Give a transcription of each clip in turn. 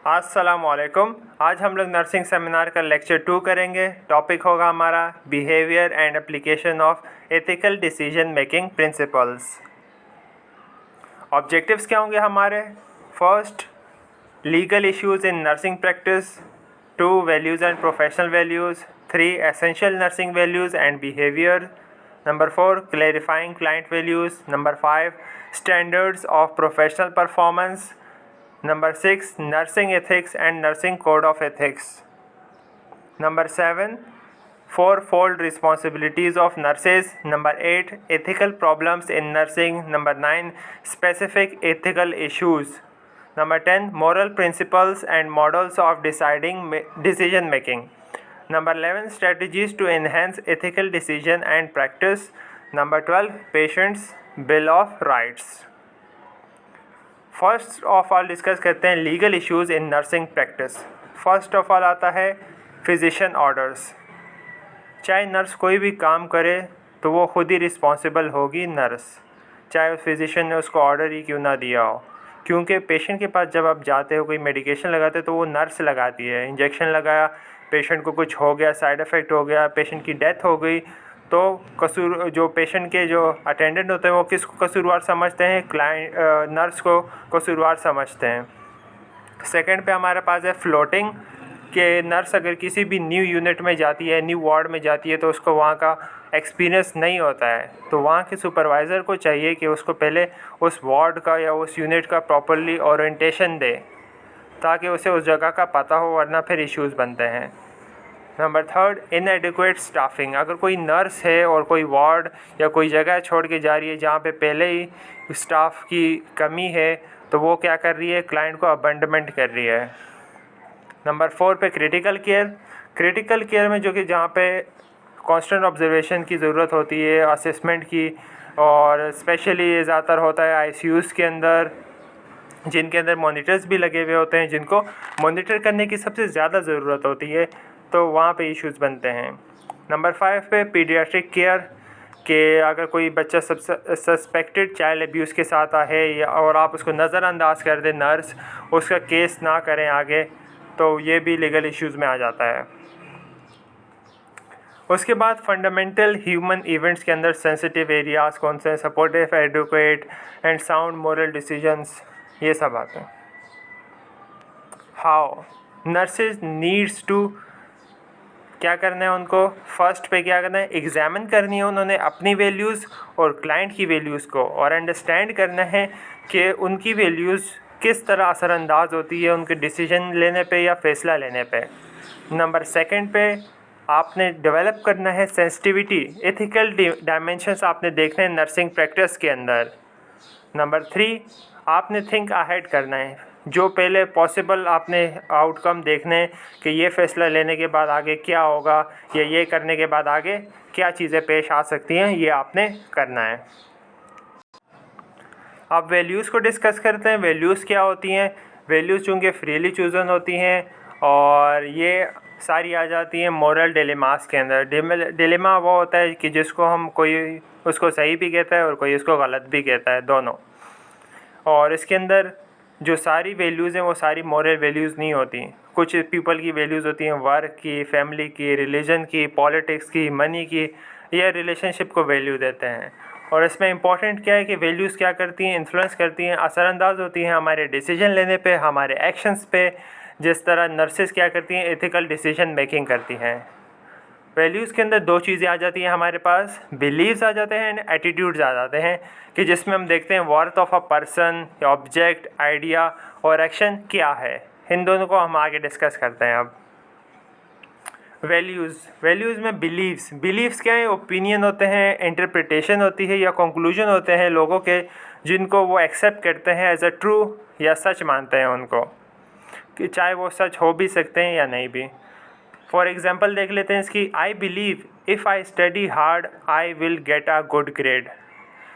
अस्सलामुअलैकुम। आज हम लोग नर्सिंग सेमिनार का लेक्चर 2 करेंगे। टॉपिक होगा हमारा behaviour and application of ethical decision making principles. Objectives क्या होंगे हमारे? First, legal issues in nursing practice. 2, values and professional values. 3, essential nursing values and behaviour. Number 4, clarifying client values. Number 5, standards of professional performance. Number 6, nursing ethics and nursing code of ethics. Number 7, fourfold responsibilities of nurses. Number 8, ethical problems in nursing. Number 9, specific ethical issues. Number 10, moral principles and models of decision making. Number 11, strategies to enhance ethical decision and practice. Number 12, patients' bill of rights. First of all discuss करते हैं legal issues in nursing practice. First of all आता है physician orders. चाहे nurse कोई भी काम करे तो वो खुद ही रिस्पॉन्सिबल होगी नर्स, चाहे उस फिजिशियन ने उसको ऑर्डर ही क्यों ना दिया हो। क्योंकि पेशेंट के पास जब आप जाते हो, कोई मेडिकेशन लगाते हो तो वो नर्स लगाती है। इंजेक्शन लगाया, पेशेंट को कुछ हो गया, साइड इफ़ेक्ट हो गया, पेशेंट की डेथ हो गई, तो कसूर जो पेशेंट के जो अटेंडेंट होते हैं वो किसको कसूरवार समझते हैं? नर्स को कसूरवार समझते हैं। सेकंड पे हमारे पास है फ्लोटिंग, कि नर्स अगर किसी भी न्यू यूनिट में जाती है, न्यू वार्ड में जाती है, तो उसको वहाँ का एक्सपीरियंस नहीं होता है, तो वहाँ के सुपरवाइज़र को चाहिए कि उसको पहले उस वार्ड का या उस यूनिट का प्रॉपर्ली ओरिएंटेशन दे, ताकि उसे उस जगह का पता हो, वरना फिर इश्यूज़ बनते हैं। Number 3, इनएडिक्वेट staffing. अगर कोई नर्स है और कोई वार्ड या कोई जगह छोड़ के जा रही है जहाँ पे पहले ही स्टाफ की कमी है, तो वो क्या कर रही है? क्लाइंट को अबंडमेंट कर रही है। नंबर 4 पे क्रिटिकल केयर। क्रिटिकल केयर में जो कि जहाँ पे कांस्टेंट ऑब्जर्वेशन की ज़रूरत होती है, असेसमेंट की, और स्पेशली ये ज़्यादातर होता है आईसीयूज़ के अंदर, जिनके अंदर मॉनिटर्स भी लगे हुए होते हैं, जिनको मॉनिटर करने की सबसे ज़्यादा ज़रूरत होती है, तो वहाँ पे इश्यूज़ बनते हैं। नंबर 5 पे पीडियाट्रिक केयर, कि अगर कोई बच्चा सस्पेक्टेड चाइल्ड अब्यूज़ के साथ है या और आप उसको नज़रअंदाज कर दें, नर्स उसका केस ना करें आगे, तो ये भी लीगल इश्यूज़ में आ जाता है। उसके बाद फंडामेंटल ह्यूमन इवेंट्स के अंदर सेंसिटिव एरियाज़ कौन से हैं? Supportive, educate and sound moral decisions, ये सब आते हैं। हाउ नर्सेज नीड्स टू क्या करना है उनको? फर्स्ट पे क्या करना है? एग्जामिन करनी है उन्होंने अपनी वैल्यूज़ और क्लाइंट की वैल्यूज़ को, और अंडरस्टैंड करना है कि उनकी वैल्यूज़ किस तरह असरअंदाज होती है उनके डिसीजन लेने पे या फ़ैसला लेने पे। नंबर 2 पे आपने डेवलप करना है सेंसिटिविटी, एथिकल डायमेंशंस आपने देखने हैं नर्सिंग प्रैक्टिस के अंदर। नंबर 3, आपने थिंक अहेड करना है, जो पहले पॉसिबल आपने आउटकम देखने कि ये फ़ैसला लेने के बाद आगे क्या होगा, या ये करने के बाद आगे क्या चीज़ें पेश आ सकती हैं, ये आपने करना है। अब वैल्यूज़ को डिस्कस करते हैं। वैल्यूज़ क्या होती हैं? वैल्यूज़ चूँकि फ्रीली चूज़न होती हैं, और ये सारी आ जाती हैं मोरल डिलेमास के अंदर। डिलेमा वो होता है कि जिसको हम कोई उसको सही भी कहता है और कोई उसको गलत भी कहता है, दोनों। और इसके अंदर जो सारी वैल्यूज़ हैं वो सारी मॉरल वैल्यूज़ नहीं होती। कुछ पीपल की वैल्यूज़ होती हैं वर्क की, फैमिली की, रिलीजन की, पॉलिटिक्स की, मनी की, या रिलेशनशिप को वैल्यू देते हैं। और इसमें इम्पॉर्टेंट क्या है कि वैल्यूज़ क्या करती हैं? इन्फ्लुएंस करती हैं, असरअंदाज होती हैं हमारे डिसीजन लेने पे, हमारे एक्शंस पे। जिस तरह नर्सेज क्या करती हैं? एथिकल डिसीजन मेकिंग करती हैं। वैल्यूज़ के अंदर 2 चीज़ें आ जाती हैं हमारे पास, बिलीव्स आ जाते हैं एंड एटीट्यूड्स आ जाते हैं, कि जिसमें हम देखते हैं worth of a person, object, idea और एक्शन क्या है। इन दोनों को हम आगे डिस्कस करते हैं। अब वैल्यूज़ में बिलीव्स क्या है? ओपिनियन होते हैं, इंटरप्रिटेशन होती है या कंक्लूजन होते हैं लोगों के, जिनको वो एक्सेप्ट करते हैं एज अ ट्रू या सच मानते हैं उनको, कि चाहे वो सच हो भी सकते हैं या नहीं भी। फॉर एग्ज़ाम्पल देख लेते हैं इसकी। I believe if I study hard I will get a good grade.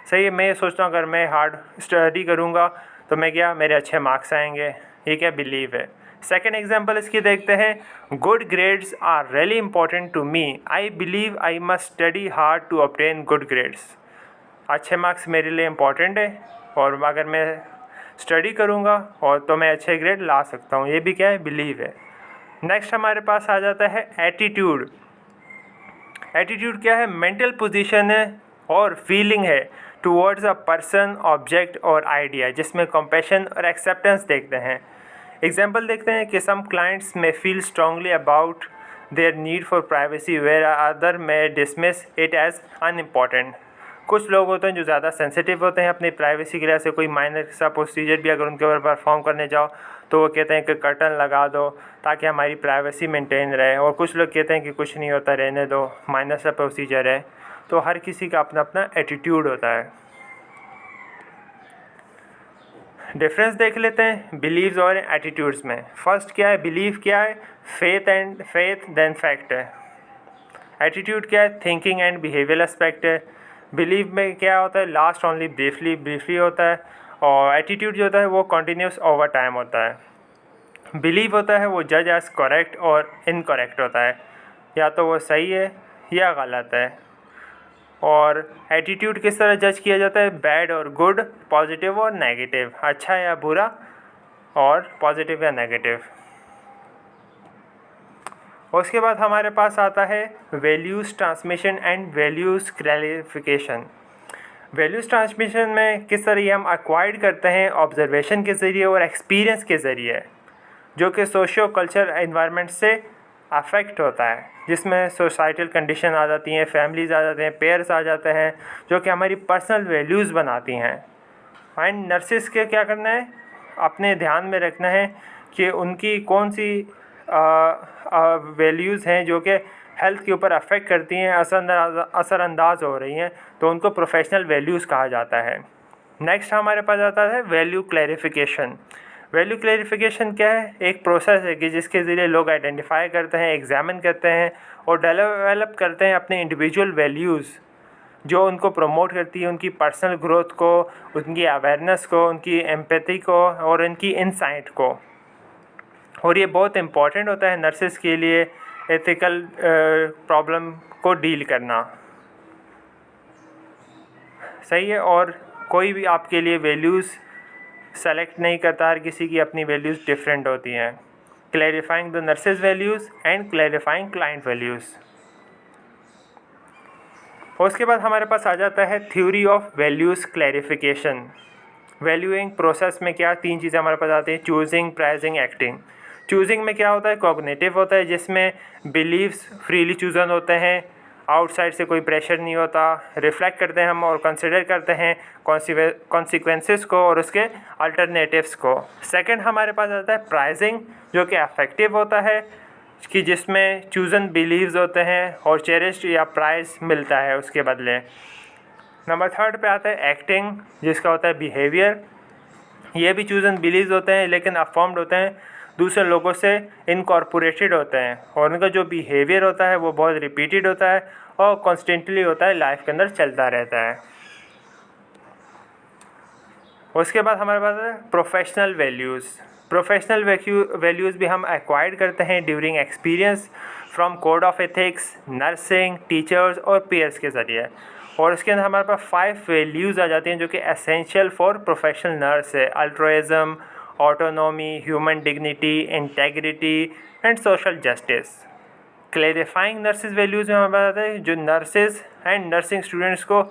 सही है, मैं ये सोचता हूँ अगर मैं हार्ड स्टडी करूँगा तो मेरे अच्छे मार्क्स आएंगे। ये क्या बिलीव है। सेकेंड एग्जाम्पल इसकी देखते हैं। Good grades are really important to me, I believe I must study hard to obtain good grades. अच्छे मार्क्स मेरे लिए इम्पॉर्टेंट है, और अगर मैं स्टडी करूँगा और तो मैं अच्छे ग्रेड ला सकता हूँ। ये भी क्या है, बिलीव है। नेक्स्ट हमारे पास आ जाता है एटीट्यूड। एटीट्यूड क्या है, मेंटल पोजीशन है और फीलिंग है टूवर्ड्स अ पर्सन, ऑब्जेक्ट और आइडिया, जिसमें कंपैशन और एक्सेप्टेंस देखते हैं। एग्जाम्पल देखते हैं कि some clients may feel strongly about their need for privacy where other may dismiss it as unimportant. कुछ लोग होते हैं जो ज़्यादा सेंसिटिव होते हैं अपनी प्राइवेसी के लिए, से कोई माइनर सा प्रोसीजर भी अगर उनके ऊपर परफॉर्म करने जाओ तो वो कहते हैं कि कर्टन लगा दो ताकि हमारी प्राइवेसी मेंटेन रहे, और कुछ लोग कहते हैं कि कुछ नहीं होता, रहने दो, माइनर सा प्रोसीजर है। तो हर किसी का अपना अपना एटीट्यूड होता है। डिफरेंस देख लेते हैं बिलीव्स और एटीट्यूड्स में। फर्स्ट क्या है, बिलीव क्या है, फेथ देन फैक्ट है। एटीट्यूड क्या है, थिंकिंग एंड बिहेवियल एस्पेक्ट है। बिलीव में क्या होता है, लास्ट ओनली ब्रीफली होता है, और एटीट्यूड जो होता है वो कंटिन्यूस ओवर टाइम होता है। बिलीव होता है वो जज एज करेक्ट और इनकरेक्ट होता है, या तो वो सही है या गलत है। और एटीट्यूड किस तरह जज किया जाता है, बैड और गुड, पॉजिटिव और नेगेटिव, अच्छा या बुरा, और पॉजिटिव या नेगेटिव। उसके बाद हमारे पास आता है values transmission and values clarification. Values transmission में किस तरह ये हम एक्वायर्ड करते हैं ऑब्जर्वेशन के ज़रिए और एक्सपीरियंस के ज़रिए, जो कि सोशियो कल्चर एनवायरनमेंट से अफेक्ट होता है, जिसमें सोसाइटल कंडीशन आ जाती हैं, फैमिलीज़ आ जाते हैं, पेयर्स आ जाते हैं, जो कि हमारी पर्सनल वैल्यूज़ बनाती हैं। एंड नर्सिस के क्या करना है, अपने ध्यान में रखना है कि उनकी कौन सी वैल्यूज़ हैं जो कि हेल्थ के ऊपर अफेक्ट करती हैं, असरअंदाज हो रही हैं, तो उनको प्रोफेशनल वैल्यूज़ कहा जाता है। नेक्स्ट हमारे पास आता है वैल्यू क्लैरिफिकेशन। वैल्यू क्लैरिफिकेशन क्या है, एक प्रोसेस है कि जिसके ज़रिए लोग आइडेंटिफाई करते हैं, एग्जामिन करते हैं और डेवलप करते हैं अपने इंडिविजुअल वैल्यूज़, जो उनको प्रमोट करती है उनकी पर्सनल ग्रोथ को, उनकी अवेयरनेस को, उनकी एम्पैथी को और उनकी इनसाइट को। और ये बहुत इम्पॉर्टेंट होता है नर्सेस के लिए एथिकल प्रॉब्लम को डील करना, सही है। और कोई भी आपके लिए वैल्यूज़ सेलेक्ट नहीं करता, हर किसी की अपनी वैल्यूज़ डिफरेंट होती हैं। Clarifying the nurses values and clarifying client values. उसके बाद हमारे पास आ जाता है theory of values clarification. Valuing process में क्या तीन चीज़ें हमारे पास आती हैं, चूजिंग, प्राइजिंग, एक्टिंग। चूजिंग में क्या होता है, कॉग्निटिव होता है, जिसमें बिलीव्स फ्रीली चूजन होते हैं, आउटसाइड से कोई प्रेशर नहीं होता, रिफ्लेक्ट करते हैं हम और कंसिडर करते हैं कॉन्सिक्वेंसेस को और उसके अल्टरनेटिव्स को। सेकंड हमारे पास आता है प्राइजिंग, जो कि अफेक्टिव होता है, कि जिसमें चूजन बिलीव्स होते हैं और चेरिश्ड या प्राइज मिलता है उसके बदले। नंबर थर्ड पे आता है एक्टिंग, जिसका होता है बिहेवियर। ये भी चूजन बिलीव्स होते हैं लेकिन अफर्म्ड होते हैं, दूसरे लोगों से इनकॉर्पोरेटेड होते हैं, और उनका जो बिहेवियर होता है वो बहुत रिपीटेड होता है और कॉन्स्टेंटली होता है, लाइफ के अंदर चलता रहता है। उसके बाद हमारे पास है प्रोफेशनल वैल्यूज़। प्रोफेशनल वैल्यूज़ भी हम एक्वायर्ड करते हैं during experience from code of ethics, nursing, teachers और पीयर्स के ज़रिए। और इसके अंदर हमारे पास 5 वैल्यूज़ आ जाती हैं जो कि एसेंशियल फॉर प्रोफेशनल नर्स है। Altruism, autonomy, human dignity, integrity and social justice. Clarifying nurses values में हमें बताते हैं जो नर्सेज एंड नर्सिंग स्टूडेंट्स को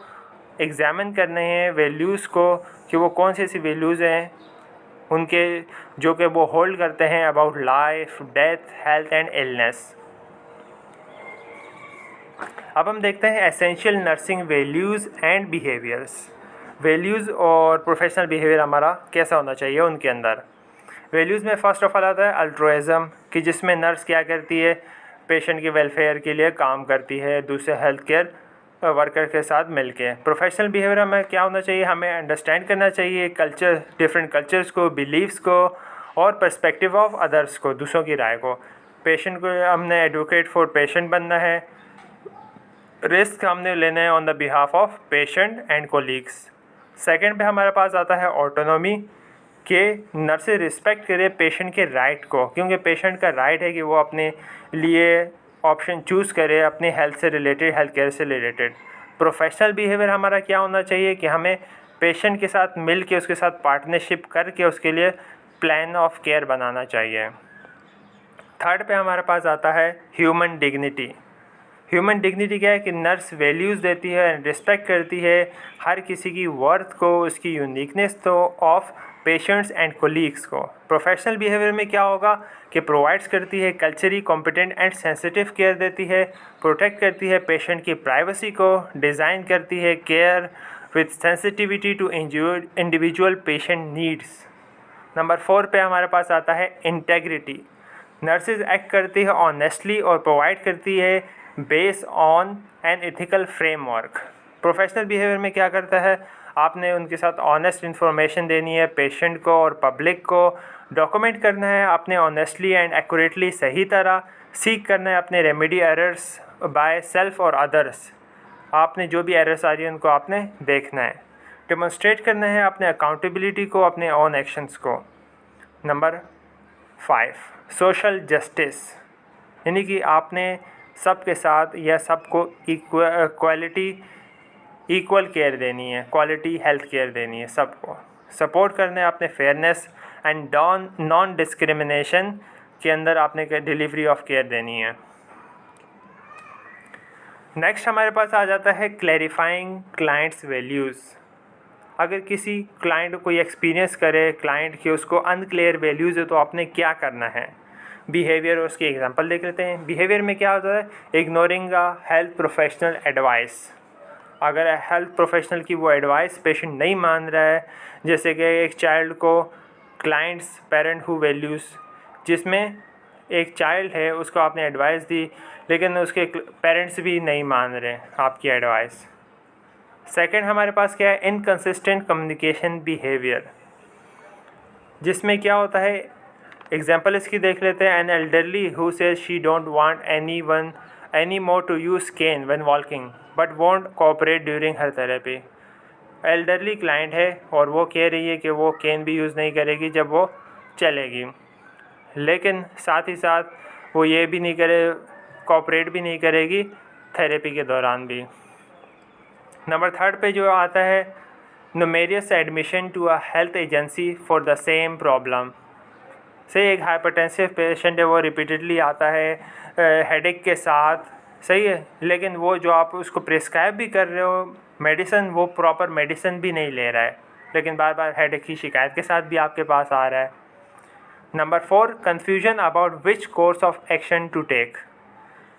एग्जामिन करने हैं वैल्यूज़ को, कि वो कौन सी ऐसी वैल्यूज़ हैं उनके जो कि वो होल्ड करते हैं about life, death, health and illness. अब हम देखते हैं essential nursing values and behaviours. Values और प्रोफेशनल बिहेवियर हमारा कैसा होना चाहिए उनके अंदर। वैल्यूज़ में फ़र्स्ट ऑफ ऑल आता है अल्ट्रुइज्म, कि जिसमें नर्स क्या करती है, पेशेंट के वेलफेयर के लिए काम करती है दूसरे हेल्थ केयर वर्कर के साथ मिलके। प्रोफेशनल बिहेवियर में क्या होना चाहिए, हमें अंडरस्टैंड करना चाहिए कल्चर, डिफरेंट कल्चर्स को, बिलीव्स को और पर्सपेक्टिव ऑफ अदर्स को, दूसरों की राय को। पेशेंट को हमने एडवोकेट फॉर पेशेंट बनना है, रिस्क हमने लेना है on the behalf of patient and colleagues. Second पे हमारे पास आता है ऑटोनॉमी, के नर्सें रिस्पेक्ट करे पेशेंट के राइट को, क्योंकि पेशेंट का राइट है कि वो अपने लिए ऑप्शन चूज़ करे अपने हेल्थ से रिलेटेड, हेल्थ केयर से रिलेटेड। प्रोफेशनल बिहेवियर हमारा क्या होना चाहिए कि हमें पेशेंट के साथ मिल के उसके साथ पार्टनरशिप करके उसके लिए प्लान ऑफ केयर बनाना चाहिए। थर्ड पे हमारे पास आता है ह्यूमन डिग्निटी। ह्यूमन डिग्निटी क्या है कि नर्स वैल्यूज़ देती है, रिस्पेक्ट करती है हर किसी की वर्थ को, उसकी यूनिकनेस तो ऑफ पेशेंट्स एंड कोलीग्स को। प्रोफेशनल बिहेवियर में क्या होगा कि प्रोवाइड्स करती है culturally competent and sensitive care देती है, प्रोटेक्ट करती है पेशेंट की प्राइवेसी को, डिज़ाइन करती है care with sensitivity to individual patient needs. Number 4 पे हमारे पास आता है इंटेग्रिटी। नर्सेज एक्ट करती है ऑनेस्टली और प्रोवाइड करती है based on an ethical framework. Professional behaviour में क्या करता है, आपने उनके साथ ऑनेस्ट इन्फॉर्मेशन देनी है पेशेंट को और पब्लिक को, डॉक्यूमेंट करना है आपने ऑनेस्टली एंड एक्यूरेटली, सही तरह सीख करना है अपने रेमेडी एरर्स बाय सेल्फ और अदर्स। आपने जो भी एरर्स आ रही है उनको आपने देखना है, डेमोन्स्ट्रेट करना है अपने अकाउंटेबिलिटी को, अपने ओन एक्शंस को। नंबर 5 सोशल जस्टिस, यानी कि आपने सबके साथ या सबको इक्वल केयर देनी है, क्वालिटी हेल्थ केयर देनी है, सबको सपोर्ट करना है अपने फेयरनेस एंड नॉन डिस्क्रिमिनेशन के अंदर आपने डिलीवरी ऑफ केयर देनी है। नेक्स्ट हमारे पास आ जाता है क्लैरिफाइंग क्लाइंट्स वैल्यूज़। अगर किसी क्लाइंट को कोई एक्सपीरियंस करे क्लाइंट की उसको अनक्लियर वैल्यूज़ है तो आपने क्या करना है। बिहेवियर और उसकी एग्जांपल देख लेते हैं। बिहेवियर में क्या होता है, इग्नोरिंग अ हेल्थ प्रोफेशनल एडवाइस। अगर हेल्थ प्रोफेशनल की वो एडवाइस पेशेंट नहीं मान रहा है, जैसे कि एक चाइल्ड को क्लाइंट्स पेरेंट हु वैल्यूज़, जिसमें एक चाइल्ड है उसको आपने एडवाइस दी लेकिन उसके पेरेंट्स भी नहीं मान रहे आपकी एडवाइस। सेकंड हमारे पास क्या है, इनकंसिस्टेंट कम्युनिकेशन बिहेवियर, जिसमें क्या होता है, एग्जाम्पल इसकी देख लेते हैं। An elderly who says she don't want any more to use cane when walking but won't cooperate during her therapy. Elderly client है और वो कह रही है कि वो केन भी यूज़ नहीं करेगी जब वो चलेगी, लेकिन साथ ही साथ वो ये भी नहीं करे, कोऑपरेट भी नहीं करेगी थेरेपी के दौरान भी। नंबर 3 पे जो आता है, numerous admission to a health agency for the same problem. से एक हाइपरटेंसिव पेशेंट है, वो रिपीटेडली आता है हेडेक के साथ, सही है, लेकिन वो जो आप उसको प्रिस्क्राइब भी कर रहे हो मेडिसिन, वो प्रॉपर मेडिसिन भी नहीं ले रहा है, लेकिन बार बार हेडेक की शिकायत के साथ भी आपके पास आ रहा है। Number 4 confusion about which course of action to take.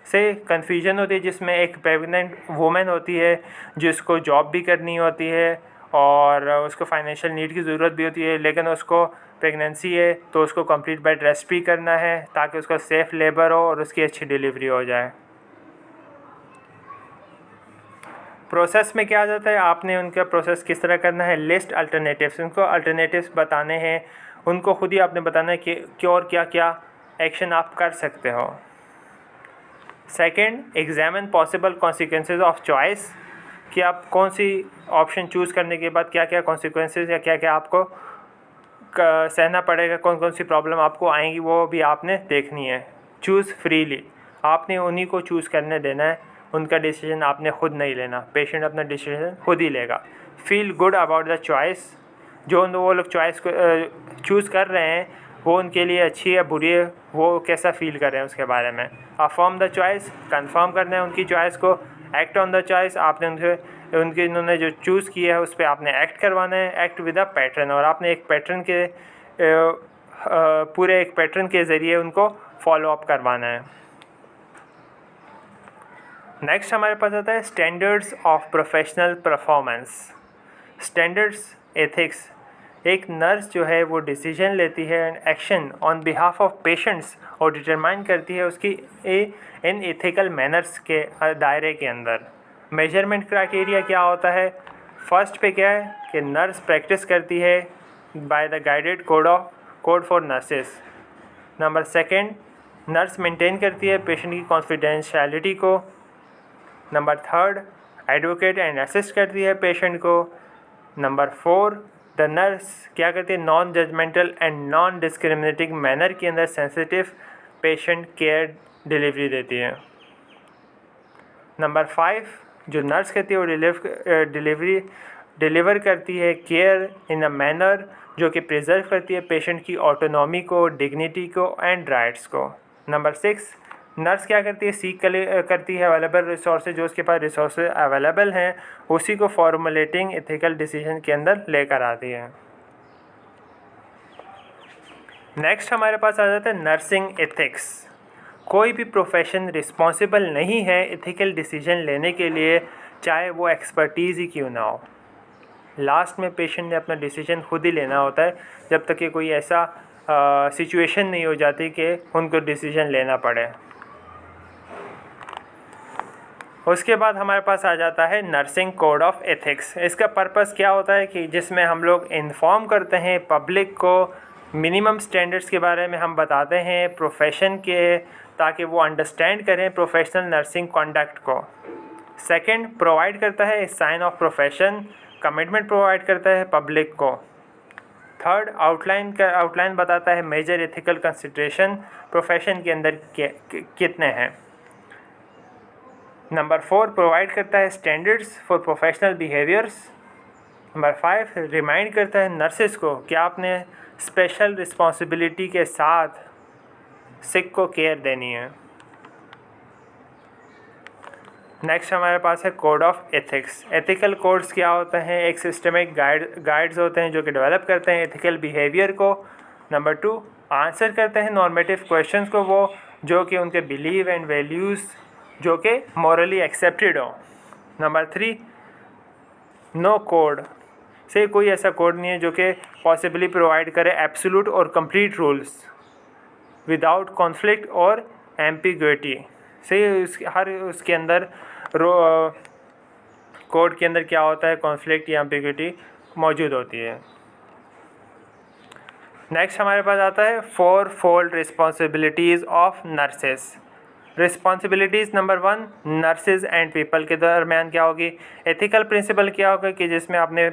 से कन्फ्यूजन होती है जिसमें एक प्रेग्नेंट वुमेन होती है जिसको जॉब भी करनी होती है और उसको फाइनेंशियल नीड की ज़रूरत भी होती है, लेकिन उसको प्रेगनेंसी है तो उसको कंप्लीट बेड रेस्ट भी करना है ताकि उसका सेफ़ लेबर हो और उसकी अच्छी डिलीवरी हो जाए। प्रोसेस में क्या आ जाता है, आपने उनका प्रोसेस किस तरह करना है, लिस्ट अल्टरनेटिव्स, उनको अल्टरनेटिव्स बताने हैं, उनको खुद ही आपने बताना है कि और क्या क्या एक्शन आप कर सकते हो। Second, examine possible consequences of choice, कि आप कौन सी ऑप्शन चूज़ करने के बाद क्या क्या कॉन्सिक्वेंसेस या क्या क्या आपको सहना पड़ेगा, कौन कौन सी प्रॉब्लम आपको आएंगी, वो भी आपने देखनी है। चूज़ फ्रीली, आपने उन्हीं को चूज़ करने देना है, उनका डिसीजन आपने खुद नहीं लेना, पेशेंट अपना डिसीजन खुद ही लेगा। Feel good about the choice, जो वो लोग चॉइस को चूज़ कर रहे हैं वो उनके लिए अच्छी है बुरी है, वो कैसा फील कर रहे हैं उसके बारे में। अफर्म द चॉइस, कंफर्म करना है उनकी चॉइस को। एक्ट ऑन द चॉइस, आपने उन्होंने जो चूज़ किया है उस पर आपने एक्ट करवाना है। एक्ट विद अ पैटर्न, और आपने एक पैटर्न के पूरे एक पैटर्न के ज़रिए उनको फॉलो अप करवाना है। नेक्स्ट हमारे पास आता है standards of professional performance. Standards ethics, एक नर्स जो है वो डिसीजन लेती है and action on behalf of patients और डिटरमाइन करती है उसकी इन एथिकल मैनर्स के दायरे के अंदर। मेजरमेंट क्राइटेरिया क्या होता है, फर्स्ट पे क्या है कि नर्स प्रैक्टिस करती है by the guided code for nurses. Number second, nurse maintain करती है पेशेंट की कॉन्फिडेंशियलिटी को। Number third, advocate and assist करती है पेशेंट को। नंबर 4, द नर्स क्या करती है, non judgmental and non discriminating manner के अंदर सेंसिटिव पेशेंट केयर डिलीवरी देती है। नंबर 5, जो नर्स कहती है वो डिलीवरी डिलीवर करती है केयर इन अ मैनर जो कि प्रिजर्व करती है पेशेंट की ऑटोनॉमी को, डिग्निटी को एंड राइट्स को। नंबर 6, नर्स क्या करती है, सीख करती है अवेलेबल रिसोर्सेज, जो उसके पास रिसोर्सेज अवेलेबल हैं उसी को फॉर्मुलेटिंग एथिकल डिसीजन के अंदर लेकर आती है। नेक्स्ट हमारे पास आ जाता है नर्सिंग एथिक्स। कोई भी प्रोफेशन रिस्पॉन्सिबल नहीं है एथिकल डिसीजन लेने के लिए, चाहे वो एक्सपर्टीज़ ही क्यों ना हो। लास्ट में पेशेंट ने अपना डिसीजन खुद ही लेना होता है, जब तक कि कोई ऐसा सिचुएशन नहीं हो जाती कि उनको डिसीजन लेना पड़े। उसके बाद हमारे पास आ जाता है नर्सिंग कोड ऑफ एथिक्स। इसका पर्पस क्या होता है कि जिसमें हम लोग इन्फॉर्म करते हैं पब्लिक को, मिनिमम स्टैंडर्ड्स के बारे में हम बताते हैं प्रोफेशन के, ताकि वो अंडरस्टैंड करें प्रोफेशनल नर्सिंग कंडक्ट को। सेकंड, प्रोवाइड करता है sign of profession, commitment provide करता है पब्लिक को। थर्ड, आउटलाइन बताता है मेजर एथिकल कंसिडरेशन प्रोफेशन के अंदर कितने हैं। नंबर 4, प्रोवाइड करता है standards for professional behaviours. Number 5, remind करता है नर्सेस को कि आपने स्पेशल रिस्पॉन्सिबिलिटी के साथ सिक को केयर देनी है। नेक्स्ट हमारे पास है code of ethics. Ethical codes क्या होते हैं, एक सिस्टमिक गाइड्स होते हैं जो कि डेवलप करते हैं एथिकल बिहेवियर को। नंबर 2, आंसर करते हैं नॉर्मेटिव क्वेश्चंस को वो जो कि उनके बिलीव एंड वैल्यूज़ जो कि मॉरली एक्सेप्टेड हो। नंबर 3, नो कोड से कोई ऐसा कोड नहीं है जो कि पॉसिबली प्रोवाइड करे एब्सोल्यूट और कंप्लीट रूल्स विदाउट कॉन्फ्लिक्ट और एम्बिग्विटी से उसके अंदर कोड के अंदर क्या होता है, कॉन्फ्लिक्ट या एम्बिग्विटी मौजूद होती है। नेक्स्ट हमारे पास आता है 4 fold responsibilities of nurses. Responsibilities number 1, nurses and people के दरमियान क्या होगी, एथिकल प्रिंसिपल क्या होगा कि जिसमें आपने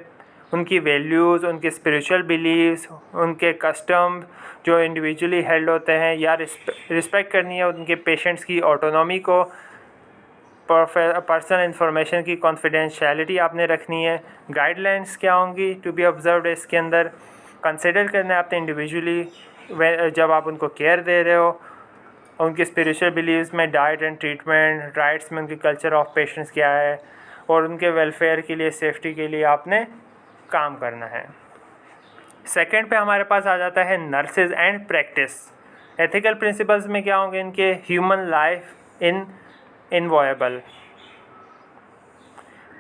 उनकी वैल्यूज़, उनके स्पिरिचुअल बिलीव्स, उनके कस्टम जो इंडिविजुअली हेल्ड होते हैं या रिस्पेक्ट करनी है उनके पेशेंट्स की ऑटोनॉमी को, पर्सनल इंफॉर्मेशन की कॉन्फिडेंशियलिटी आपने रखनी है। गाइडलाइंस क्या होंगी टू बी ऑब्जर्व्ड, इसके अंदर कंसिडर करना है आपने इंडिविजुअली जब आप उनको केयर दे रहे हो। उनके स्पिरिचुअल बिलीव्स में डाइट एंड ट्रीटमेंट, राइट्स में उनकी कल्चर ऑफ पेशेंट्स क्या है और उनके वेलफेयर के लिए, सेफ्टी के लिए आपने काम करना है। सेकंड पे हमारे पास आ जाता है nurses and practice. Ethical principles में क्या होंगे इनके, human life inviolable,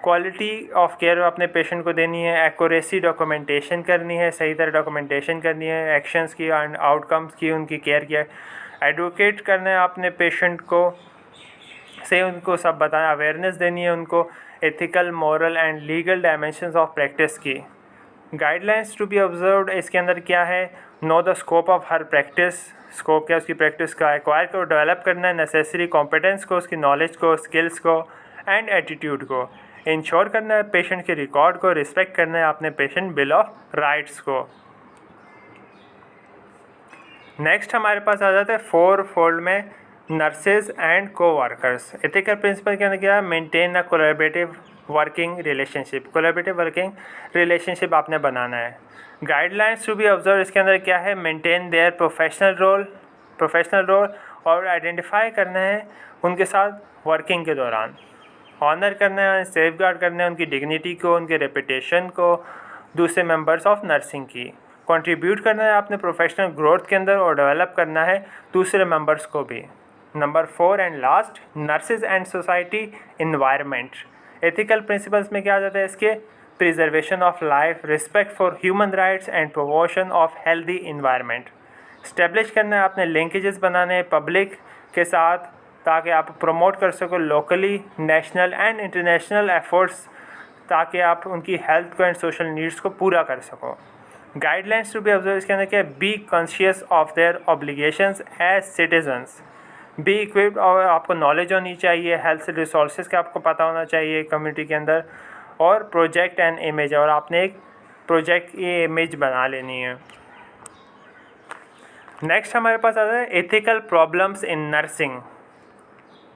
quality of care अपने पेशेंट को देनी है, एक्यूरेसी डॉक्यूमेंटेशन करनी है, सही तरह डॉक्यूमेंटेशन करनी है, एक्शंस की एंड आउटकम्स की उनकी केयर की, एडवोकेट करना है आपने पेशेंट को से उनको सब बताना, अवेयरनेस देनी है उनको ethical, moral and legal dimensions of practice की। गाइडलाइंस टू बी ऑब्जर्व्ड इसके अंदर क्या है, know the scope of her practice, scope क्या उसकी प्रैक्टिस का, एक्वायर को डेवलप करना है, नेसेसरी कॉम्पिटेंस को, उसकी नॉलेज को, स्किल्स को एंड एटीट्यूड को, इंश्योर करना है पेशेंट के रिकॉर्ड को, रिस्पेक्ट करना है आपने पेशेंट बिल ऑफ राइट्स को। नेक्स्ट हमारे पास आ जाता है 4 फोल्ड में nurses and coworkers. Ethical principle के अंदर क्या है, maintain a collaborative working relationship, collaborative working relationship आपने बनाना है। गाइडलाइंस टू बी ऑब्जर्व इसके अंदर क्या है, मेंटेन देयर प्रोफेशनल रोल और आइडेंटिफाई करना है उनके साथ वर्किंग के दौरान, ऑनर करना है, सेफ गार्ड करना है उनकी डिग्निटी को, उनके रेपुटेशन को, दूसरे मेंबर्स ऑफ नर्सिंग की, कंट्रीब्यूट करना है आपने प्रोफेशनल ग्रोथ के अंदर और डेवलप करना है दूसरे मेंबर्स को भी। Number 4 and last, nurses and society environment. Ethical principles में क्या आ जाता है इसके, preservation of life, respect for human rights and promotion of healthy environment. Establish करना है आपने लिंकेजेस बनाने हैं पब्लिक के साथ ताकि आप प्रमोट कर सको locally, national and international efforts, ताकि आप उनकी हेल्थ को एंड सोशल नीड्स को पूरा कर सको। गाइडलाइंस टू बी ऑब्जर्व इसके अंदर क्या है, be conscious of their obligations as citizens, be equipped, और आपको नॉलेज होनी चाहिए हेल्थ रिसोर्सेज का, आपको पता होना चाहिए कम्युनिटी के अंदर, और प्रोजेक्ट एंड इमेज, और आपने एक प्रोजेक्ट ये इमेज बना लेनी है। नेक्स्ट हमारे पास आता है एथिकल प्रॉब्लम्स इन नर्सिंग,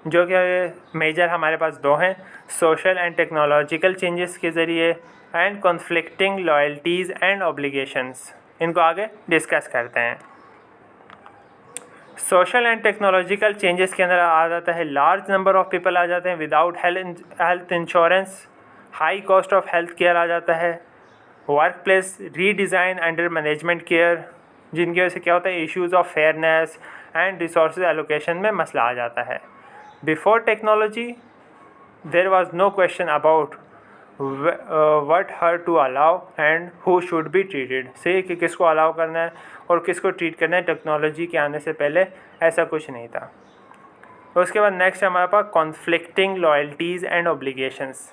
जो कि मेजर हमारे पास 2 हैं, सोशल एंड टेक्नोलॉजिकल चेंजेस के ज़रिए and conflicting loyalties and obligations, इनको आगे डिस्कस करते हैं। सोशल एंड टेक्नोलॉजिकल चेंजेस के अंदर आ जाता है लार्ज नंबर ऑफ पीपल आ जाते हैं without health insurance, high cost of health care आ जाता है, work place redesign under management care, जिनकी वजह से क्या होता है issues of fairness and resource allocation में मसला आ जाता है। Before technology there was no question about what her to allow and who should be treated, से कि किसको अलाउ करना है और किसको ट्रीट करना है। टेक्नोलॉजी के आने से पहले ऐसा कुछ नहीं था। उसके बाद नेक्स्ट हमारे पास कॉन्फ्लिक्टिंग लॉयल्टीज़ एंड ऑब्लिगेशंस,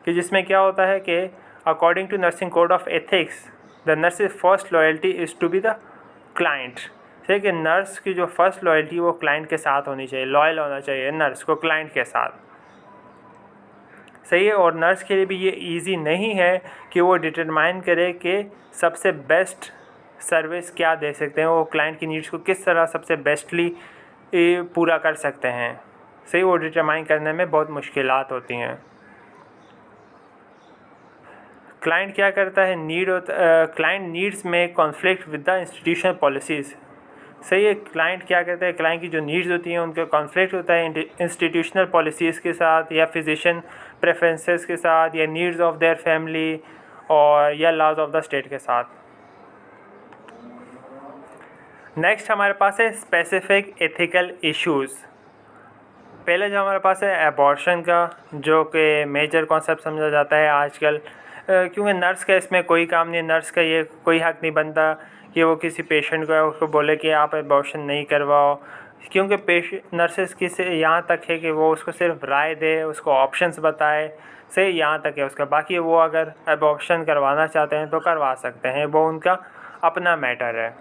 कि जिसमें क्या होता है कि according to nursing code of ethics the nurse first loyalty is to be the client, say कि नर्स की जो फर्स्ट लॉयल्टी वो क्लाइंट के साथ होनी चाहिए, लॉयल होना चाहिए नर्स को क्लाइंट के साथ, सही है। और नर्स के लिए भी ये इजी नहीं है कि वो डिटरमाइन करे कि सबसे बेस्ट सर्विस क्या दे सकते हैं, वो क्लाइंट की नीड्स को किस तरह सबसे बेस्टली पूरा कर सकते हैं, सही। वो डिटरमाइन करने में बहुत मुश्किलात होती हैं। क्लाइंट क्या करता है, क्लाइंट नीड्स में conflict with the institutional policies, सही है। क्लाइंट क्या करता है, क्लाइंट की जो नीड्स होती हैं उनका कॉन्फ्लिक्ट होता है इंस्टीट्यूशनल पॉलिसीज़ के साथ या फिजिशियन प्रेफरेंसेस के साथ या नीड्स ऑफ देयर फैमिली और या लॉज ऑफ द स्टेट के साथ। नेक्स्ट हमारे पास है स्पेसिफिक एथिकल इश्यूज़। पहले जो हमारे पास है एबॉर्शन का, जो कि मेजर कॉन्सेप्ट समझा जाता है आजकल, क्योंकि नर्स का इसमें कोई काम नहीं, नर्स का ये कोई हक़ नहीं बनता कि वो किसी पेशेंट को उसको बोले कि आप एबॉर्शन नहीं करवाओ, क्योंकि नर्सेस की से यहाँ तक है कि वो उसको सिर्फ राय दे, उसको ऑप्शंस बताए, से यहाँ तक है उसका। बाकी वो अगर एबॉर्शन करवाना चाहते हैं तो करवा सकते हैं, वो उनका अपना मैटर है।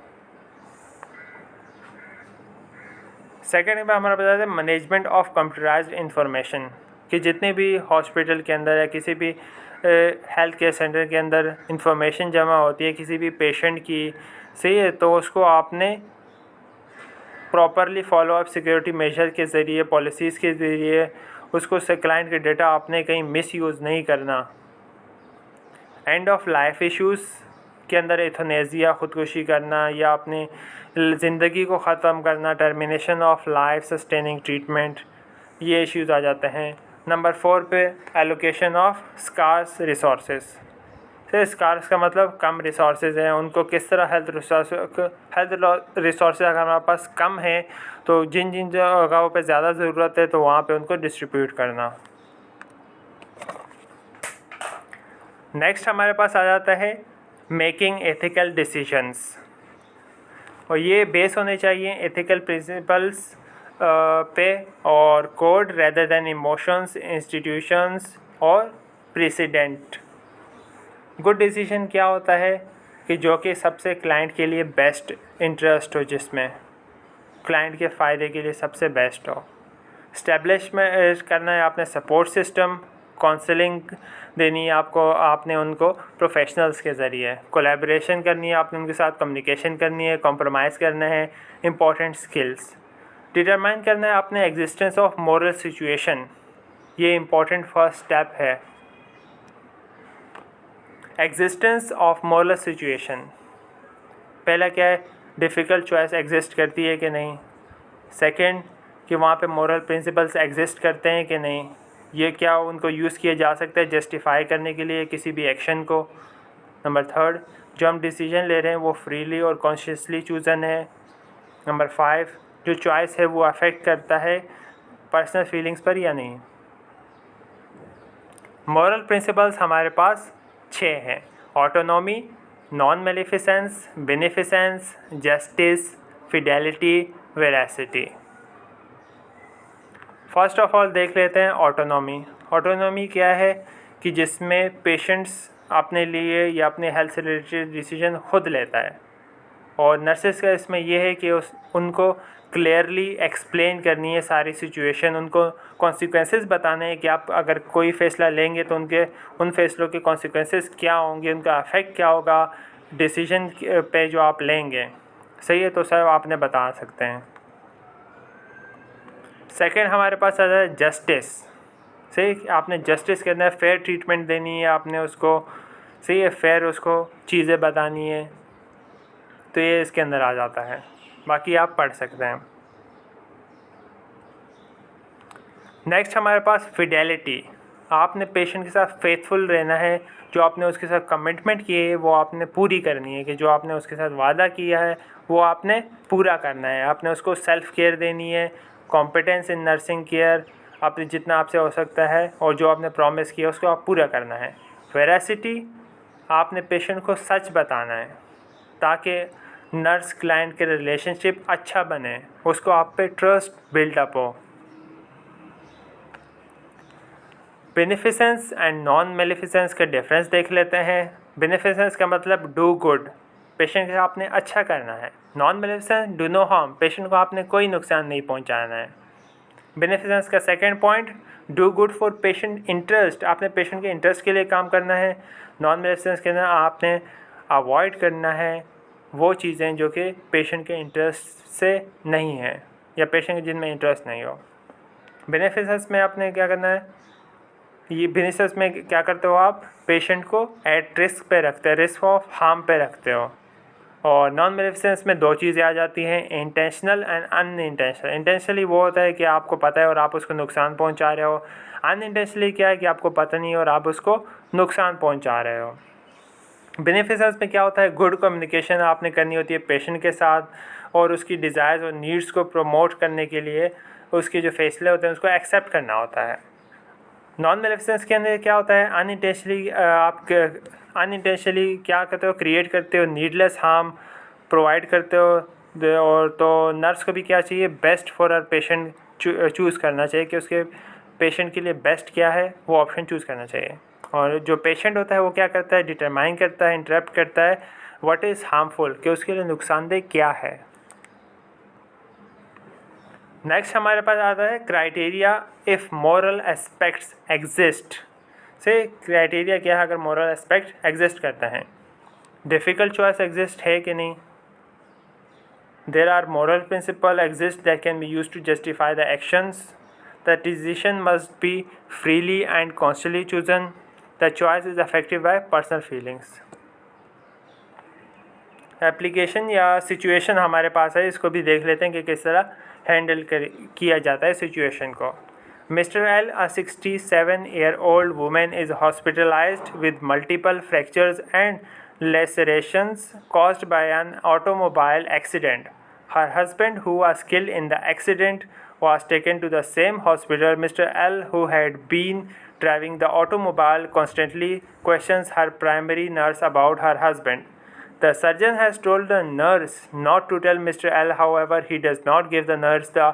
सेकेंड में हमारा बताते हैं मैनेजमेंट ऑफ कंप्यूटराइज्ड इंफॉर्मेशन, कि जितने भी हॉस्पिटल के अंदर या किसी भी हेल्थ केयर सेंटर के अंदर इंफॉर्मेशन जमा होती है किसी भी पेशेंट की, सही है, तो उसको आपने प्रॉपरली फॉलोअप सिक्योरिटी मेजर के ज़रिए, पॉलिसीज़ के ज़रिए उसको से क्लाइंट के डेटा आपने कहीं मिस यूज़ नहीं करना। एंड ऑफ लाइफ इश्यूज़ के अंदर एथनेजिया, ख़ुदकुशी करना या अपनी ज़िंदगी को ख़त्म करना, termination of life sustaining treatment, ये इश्यूज़ आ जाते हैं। नंबर 4 पे एलोकेशन ऑफ स्कार्स रिसोर्सेज, से स्कार्स का मतलब कम रिसोर्सेज हैं, उनको किस तरह हेल्थ रिसोर्सेज अगर हमारे पास कम है तो जिन जिन जगहों पे ज़्यादा ज़रूरत है तो वहाँ पे उनको डिस्ट्रीब्यूट करना। नेक्स्ट हमारे पास आ जाता है मेकिंग एथिकल डिसीजंस, और ये बेस होने चाहिए एथिकल प्रिंसिपल्स पे और code rather than emotions, institutions और प्रेसिडेंट। गुड डिसीजन क्या होता है कि जो कि सबसे क्लाइंट के लिए बेस्ट इंटरेस्ट हो, जिसमें क्लाइंट के फ़ायदे के लिए सबसे बेस्ट हो। इस्टेब्लिश करना है आपने सपोर्ट सिस्टम, काउंसलिंग देनी है आपने उनको प्रोफेशनल्स के ज़रिए, कोलैबोरेशन करनी है आपने उनके साथ, कम्युनिकेशन करनी है, कॉम्प्रोमाइज़ करना है, इम्पॉर्टेंट स्किल्स डिटरमाइन करना है आपने एग्जिस्टेंस ऑफ मॉरल सिचुएशन, ये इम्पॉर्टेंट फर्स्ट स्टेप है। एग्जिस्टेंस ऑफ मॉरल सिचुएशन, पहला क्या है, डिफ़िकल्ट चॉइस एग्जिस्ट करती है कि नहीं। सेकंड, कि वहाँ पे मॉरल प्रिंसिपल्स एग्जिस्ट करते हैं कि नहीं, ये क्या उनको यूज़ किया जा सकता है जस्टिफाई करने के लिए किसी भी एक्शन को। नंबर 3, जो हम डिसीजन ले रहे हैं वो फ्रीली और कॉन्शियसली चूज़न है। नंबर 5, जो चॉइस है वो अफेक्ट करता है पर्सनल फीलिंग्स पर या नहीं। मॉरल प्रिंसिपल्स हमारे पास 6 हैं, autonomy, non maleficence, beneficence, justice, fidelity, veracity. First of all देख लेते हैं ऑटोनॉमी। ऑटोनॉमी क्या है कि जिसमें पेशेंट्स अपने लिए या अपने हेल्थ से रिलेटेड डिसीजन खुद लेता है, और नर्सेस का इसमें यह है कि उनको क्लियरली एक्सप्लेन करनी है सारी सिचुएशन, उनको कॉन्सिक्वेंसेस बताने हैं कि आप अगर कोई फ़ैसला लेंगे तो उन फैसलों के कॉन्सिक्वेंसेस क्या होंगे, उनका इफ़ेक्ट क्या होगा डिसीजन पे जो आप लेंगे, सही है, तो सब आपने बता सकते हैं। सेकंड हमारे पास आता है जस्टिस, सही, आपने जस्टिस करना है, फेयर ट्रीटमेंट देनी है आपने उसको, सही है, फेयर उसको चीज़ें बतानी है, तो ये इसके अंदर आ जाता है। बाकी आप पढ़ सकते हैं। नेक्स्ट हमारे पास फिडेलिटी। आपने पेशेंट के साथ फेथफुल रहना है, जो आपने उसके साथ कमिटमेंट की है वो आपने पूरी करनी है, कि जो आपने उसके साथ वादा किया है वो आपने पूरा करना है। आपने उसको सेल्फ केयर देनी है, कॉम्पिटेंस इन नर्सिंग केयर, आपने जितना आपसे हो सकता है, और जो आपने प्रॉमिस किया उसको आप पूरा करना है। वेरासिटी, आपने पेशेंट को सच बताना है ताकि नर्स क्लाइंट के रिलेशनशिप अच्छा बने, उसको आप पे ट्रस्ट बिल्डअप हो। बेनिफिसेंस एंड नॉन मेलिफिसेंस का डिफरेंस देख लेते हैं। बेनिफिसेंस का मतलब डू गुड, पेशेंट का आपने अच्छा करना है। Non maleficence do no harm, patient को आपने कोई नुकसान नहीं पहुंचाना है। बेनिफिसेंस का second point, do good for patient interest, आपने पेशेंट के इंटरेस्ट के लिए काम करना है। नॉन मेलिफिसेंस के अंदर आपने अवॉइड करना है वो चीज़ें जो कि पेशेंट के इंटरेस्ट से नहीं है या पेशेंट जिनमें इंटरेस्ट नहीं हो। बेनिफिसेंस में आपने क्या करना है, ये बेनिफिसेंस में क्या करते हो आप, पेशेंट को एट रिस्क पे रखते हो, रिस्क ऑफ हार्म पे रखते हो। और नॉन बेनिफिसेंस में दो चीज़ें आ जाती हैं, इंटेंशनल एंड अनइंटेंशनल। इंटेंशनली वो होता है कि आपको पता है और आप उसको नुकसान पहुंचा रहे हो। अनइंटेंशनली क्या है कि आपको पता नहीं है और आप उसको नुकसान पहुंचा रहे हो। बेनिफिसेंस में क्या होता है, गुड कम्युनिकेशन आपने करनी होती है पेशेंट के साथ, और उसकी डिज़ायर्स और नीड्स को प्रमोट करने के लिए उसके जो फैसले होते हैं उसको एक्सेप्ट करना होता है। नॉन मेलिफिसेंस के अंदर क्या होता है, अनइंटेंशनली आप अनइंटेंशनली क्या करते हो, क्रिएट करते हो नीडलेस हार्म प्रोवाइड करते हो। और तो नर्स को भी क्या चाहिए, best for her patient choose करना चाहिए, कि उसके पेशेंट के लिए बेस्ट क्या है वो ऑप्शन चूज़ करना चाहिए। और जो पेशेंट होता है वो क्या करता है, डिटरमाइन करता है, इंटरप्ट करता है व्हाट इज़ हार्मफुल, कि उसके लिए नुकसानदेह क्या है। नेक्स्ट हमारे पास आता है criteria if moral aspects exist. से क्राइटेरिया क्या है अगर मॉरल एस्पेक्ट एग्जिस्ट करता है। डिफ़िकल्ट चॉइस एग्जिस्ट है कि नहीं, there are moral principle exist that can be use to justify the actions, the decision must be freely and constantly chosen, the choice is affected by personal feelings. Application या situation हमारे पास है, इसको भी देख लेते हैं कि किस तरह हैंडल किया जाता है सिचुएशन को। Mister L, a 67-year-old woman, is hospitalized with multiple fractures and lacerations caused by an automobile accident. Her husband, who was killed in the accident, was taken to the same hospital. Mr. L, who had been driving the automobile, constantly questions her primary nurse about her husband. The surgeon has told the nurse not to tell Mr. L. However, he does not give the nurse the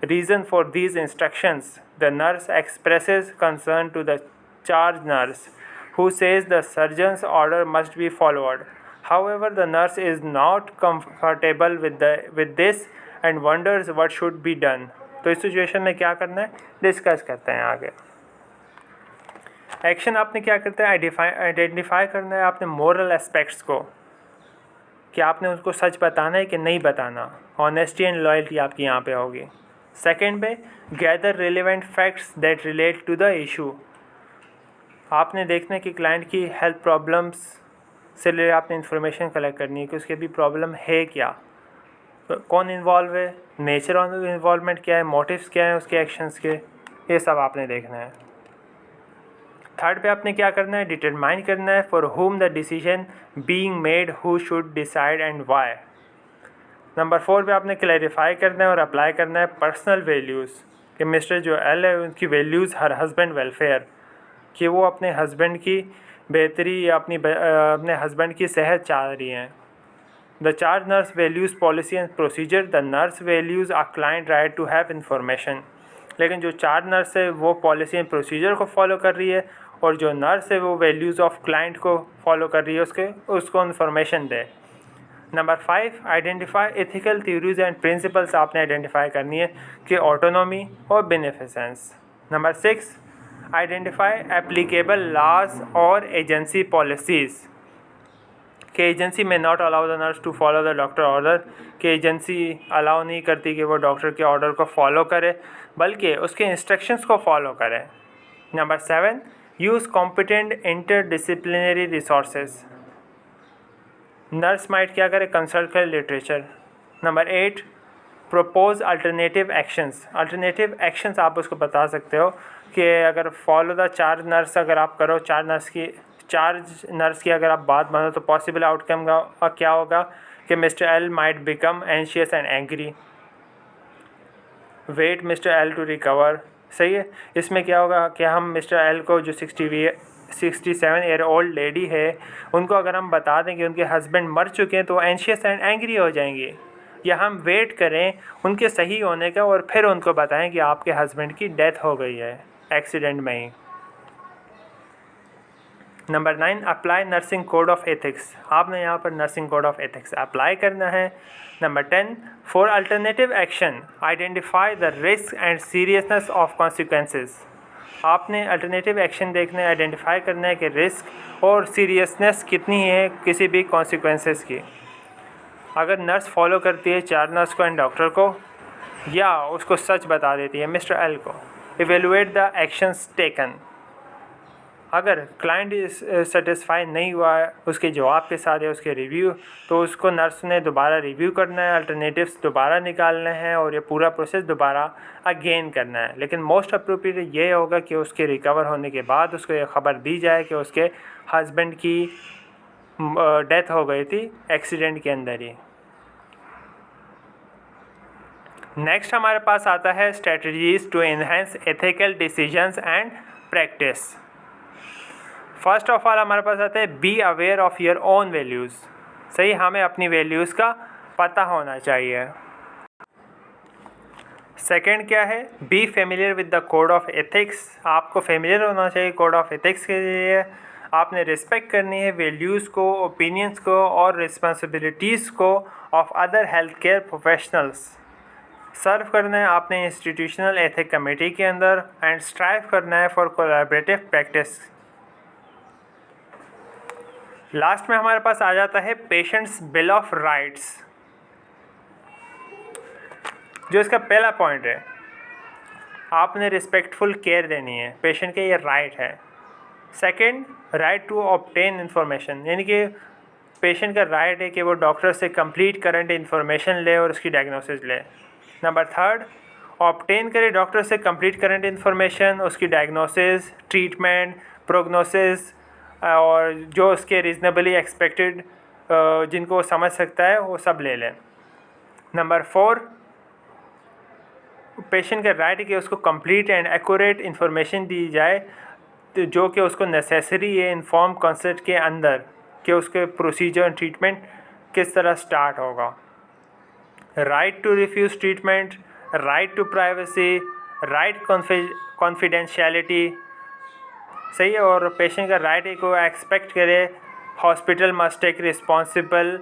reason for these instructions. The nurse expresses concern to the charge nurse, who says the surgeon's order must be followed. However, the nurse is not comfortable with this and wonders what should be done. तो इस situation में क्या करना है, discuss करते हैं आगे। Action आपने क्या करते हैं, आइडेंटिफाई करना है आपने मोरल एस्पेक्ट्स को, कि आपने उसको सच बताना है कि नहीं बताना। ऑनेस्टी एंड लॉयल्टी आपकी यहाँ पे होगी। सेकंड पे, gather relevant facts that relate to the issue, आपने देखना है कि क्लाइंट की हेल्थ प्रॉब्लम्स से रिलेटेड आपने इन्फॉर्मेशन कलेक्ट करनी है कि उसके भी प्रॉब्लम है क्या, कौन इन्वॉल्व है, नेचर ऑफ इन्वॉल्वमेंट क्या है, मोटिव्स क्या है उसके एक्शंस के, ये सब आपने देखना है। थर्ड पे आपने क्या करना है, डिटरमाइन करना है for home the decision being made, who should decide and why. Number 4 पे आपने क्लैरिफाई करना है और अप्लाई करना है पर्सनल वैल्यूज़, कि मिस्टर जो एल है उनकी वैल्यूज़ हर हस्बैंड वेलफेयर, कि वो अपने हस्बैंड की बेहतरी या अपने हस्बैंड की सेहत चाह रही हैं। The charge nurse values policy and procedure, the nurse values a client right to have information, लेकिन जो चार्ज नर्स है वो पॉलिसी एंड प्रोसीजर को फॉलो कर रही है और जो नर्स है वो वैल्यूज़ ऑफ क्लाइंट को फॉलो कर रही है, उसको इन्फॉर्मेशन दे। Number 5, identify ethical theories and principles आपने आइडेंटिफाई करनी है, कि ऑटोनॉमी और beneficence. Number 6, identify applicable laws और एजेंसी पॉलिसीज़, कि एजेंसी में not allow the nurse to follow the doctor order, कि एजेंसी अलाउ नहीं करती कि वो डॉक्टर के ऑर्डर को फॉलो करे, बल्कि उसके इंस्ट्रक्शंस को फॉलो करे। Number 7, use competent interdisciplinary resources. Nurse might क्या करे, कंसल्ट करे literature. Number 8, propose alternative actions. Alternative actions आप उसको बता सकते हो कि अगर फॉलो द चार्ज नर्स अगर आप करो, चार्ज नर्स की अगर आप बात मानो तो पॉसिबल आउटकम का क्या होगा कि mister L might become anxious and angry. Wait mister L to recover. सही है. इसमें क्या होगा कि हम मिस्टर एल को जो 67 ईयर ओल्ड लेडी है उनको अगर हम बता दें कि उनके हस्बैंड मर चुके हैं तो एंशियस एंड एंग्री हो जाएंगे, या हम वेट करें उनके सही होने का और फिर उनको बताएं कि आपके हस्बैंड की डेथ हो गई है एक्सीडेंट में ही. Number 9, apply nursing code of ethics. आपने यहाँ पर nursing code of ethics apply करना है. Number 10, for alternative action identify the risk and seriousness of consequences. आपने अल्टरनेटिव एक्शन देखना है, आइडेंटिफाई करना है कि रिस्क और सीरियसनेस कितनी है किसी भी कॉन्सिक्वेंसेस की. अगर नर्स फॉलो करती है चार नर्स को एंड डॉक्टर को, या उसको सच बता देती है मिस्टर एल को, इवेलुएट द एक्शंस टेकन. अगर क्लाइंट सेटिस्फाई नहीं हुआ है उसके जवाब के साथ या उसके रिव्यू, तो उसको नर्स ने दोबारा रिव्यू करना है, अल्टरनेटिव्स दोबारा निकालना है और ये पूरा प्रोसेस दोबारा अगेन करना है. लेकिन मोस्ट अप्रोप्रिएट ये होगा कि उसके रिकवर होने के बाद उसको ये ख़बर दी जाए कि उसके हस्बैंड की डेथ हो गई थी एक्सीडेंट के अंदर ही. नेक्स्ट हमारे पास आता है strategies to enhance ethical decisions and practice. First of all हमारे पास आता है be aware of your own values. सही, हमें अपनी वैल्यूज़ का पता होना चाहिए. सेकंड क्या है, be familiar with the code of ethics. आपको फेमिलियर होना चाहिए कोड ऑफ एथिक्स के लिए. आपने रिस्पेक्ट करनी है वैल्यूज़ को, ओपिनियंस को और रिस्पॉन्सिबिलिटीज़ को of other health care professionals. Serve करना है आपने इंस्टीट्यूशनल एथिक कमेटी के अंदर एंड स्ट्राइव करना है फॉर कोलैबोरेटिव प्रैक्टिस. लास्ट में हमारे पास आ जाता है पेशेंट्स बिल ऑफ राइट्स. जो इसका पहला पॉइंट है, आपने रिस्पेक्टफुल केयर देनी है, पेशेंट के ये राइट है. Second, right to obtain information, यानी कि पेशेंट का राइट है कि वो डॉक्टर से कंप्लीट करंट इंफॉर्मेशन ले और उसकी डायग्नोसिस ले. नंबर थर्ड, ऑब्टेन करे डॉक्टर से कंप्लीट करंट इंफॉर्मेशन, उसकी डायग्नोसिस, ट्रीटमेंट, प्रोग्नोसिस और जो उसके रीज़नेबली एक्सपेक्टेड जिनको समझ सकता है वो सब ले लें. नंबर 4, पेशेंट का राइट है कि उसको कंप्लीट एंड एक्यूरेट इंफॉर्मेशन दी जाए तो जो कि उसको नेसेसरी है इन्फॉर्म कंसेंट के अंदर कि उसके प्रोसीजर एंड ट्रीटमेंट किस तरह स्टार्ट होगा. Right to refuse treatment, right to privacy, right confidentiality. सही है. और पेशेंट का राइट है को एक्सपेक्ट करे hospital must take responsible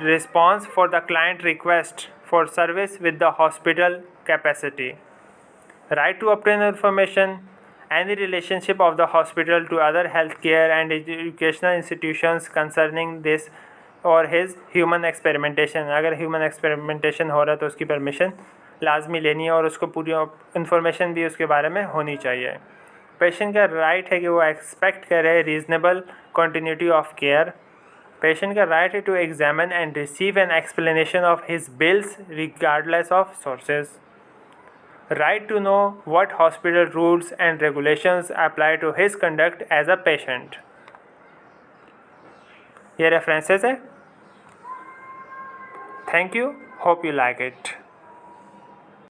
response for the client request for service with the hospital capacity. Right to obtain information, any relationship of the hospital to other health care and educational institutions concerning this or his human experimentation. अगर human experimentation हो रहा है तो उसकी permission लाजमी लेनी है और उसको पूरी इन्फॉर्मेशन भी उसके बारे में होनी चाहिए. पेशेंट का राइट है कि वो एक्सपेक्ट करे reasonable continuity of care. Patient का राइट है to examine and receive an explanation of his bills regardless of sources. Right to know what hospital rules and regulations apply to his conduct as a patient. ये references है. Thank you. Hope you like it.